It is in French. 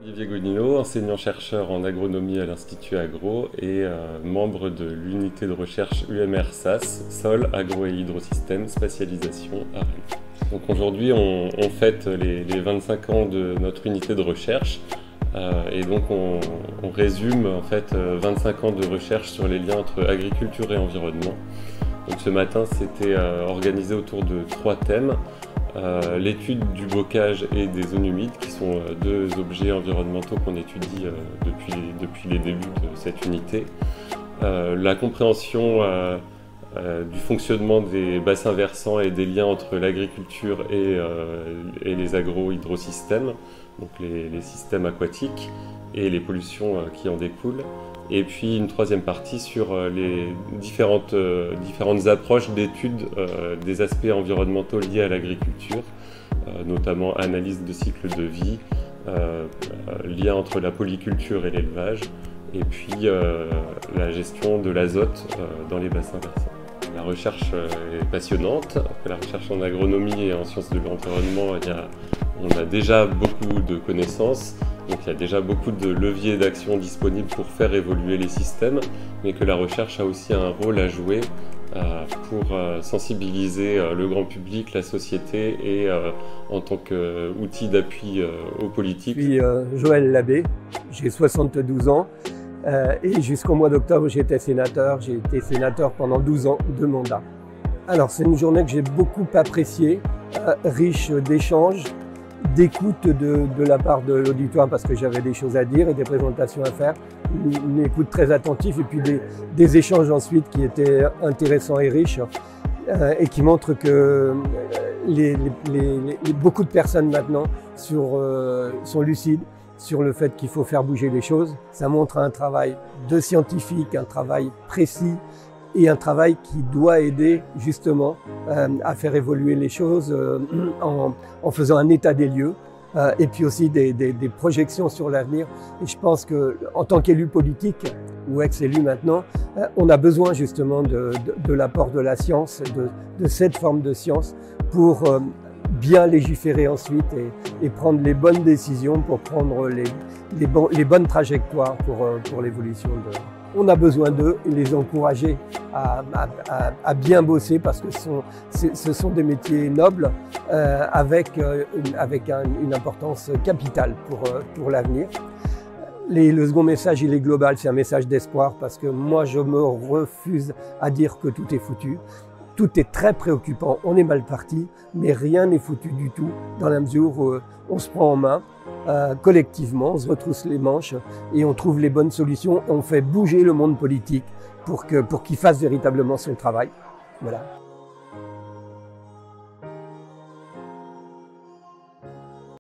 Olivier Gonino, enseignant-chercheur en agronomie à l'Institut Agro et membre de l'unité de recherche UMR-SAS, Sol, Agro et Hydrosystèmes, spatialisation à Rennes. Donc aujourd'hui on fête les 25 ans de notre unité de recherche et donc on résume en fait 25 ans de recherche sur les liens entre agriculture et environnement. Donc ce matin c'était organisé autour de 3 thèmes. L'étude du bocage et des zones humides, qui sont deux objets environnementaux qu'on étudie depuis les débuts de cette unité. La compréhension du fonctionnement des bassins versants et des liens entre l'agriculture et les agro-hydrosystèmes, donc les systèmes aquatiques et les pollutions qui en découlent. Et puis une troisième partie sur les différentes approches d'études des aspects environnementaux liés à l'agriculture, notamment analyse de cycle de vie, lien entre la polyculture et l'élevage, et puis la gestion de l'azote dans les bassins versants. La recherche est passionnante. La recherche en agronomie et en sciences de l'environnement, on a déjà beaucoup de connaissances. Donc il y a déjà beaucoup de leviers d'action disponibles pour faire évoluer les systèmes, mais que la recherche a aussi un rôle à jouer pour sensibiliser le grand public, la société et en tant qu'outil d'appui aux politiques. Je suis Joël Labbé, j'ai 72 ans et jusqu'au mois d'octobre j'étais sénateur. J'ai été sénateur pendant 12 ans, 2 mandats. Alors c'est une journée que j'ai beaucoup appréciée, riche d'échanges, d'écoute de la part de l'auditoire parce que j'avais des choses à dire et des présentations à faire, une écoute très attentive et puis des échanges ensuite qui étaient intéressants et riches et qui montrent que beaucoup de personnes maintenant sont lucides sur le fait qu'il faut faire bouger les choses. Ça montre un travail de scientifique, un travail précis, et un travail qui doit aider justement à faire évoluer les choses en faisant un état des lieux et puis aussi des projections sur l'avenir. Et je pense qu'en tant qu'élu politique ou ex-élu maintenant, on a besoin justement de l'apport de la science, de cette forme de science pour bien légiférer ensuite et prendre les bonnes décisions pour prendre les bonnes trajectoires pour l'évolution de... On a besoin d'eux et les encourager à bien bosser parce que ce sont des métiers nobles avec une importance capitale pour l'avenir. Le second message, il est global, c'est un message d'espoir parce que moi je me refuse à dire que tout est foutu. Tout est très préoccupant, on est mal parti, mais rien n'est foutu du tout dans la mesure où on se prend en main collectivement, on se retrousse les manches et on trouve les bonnes solutions. On fait bouger le monde politique pour qu'il fasse véritablement son travail. Voilà.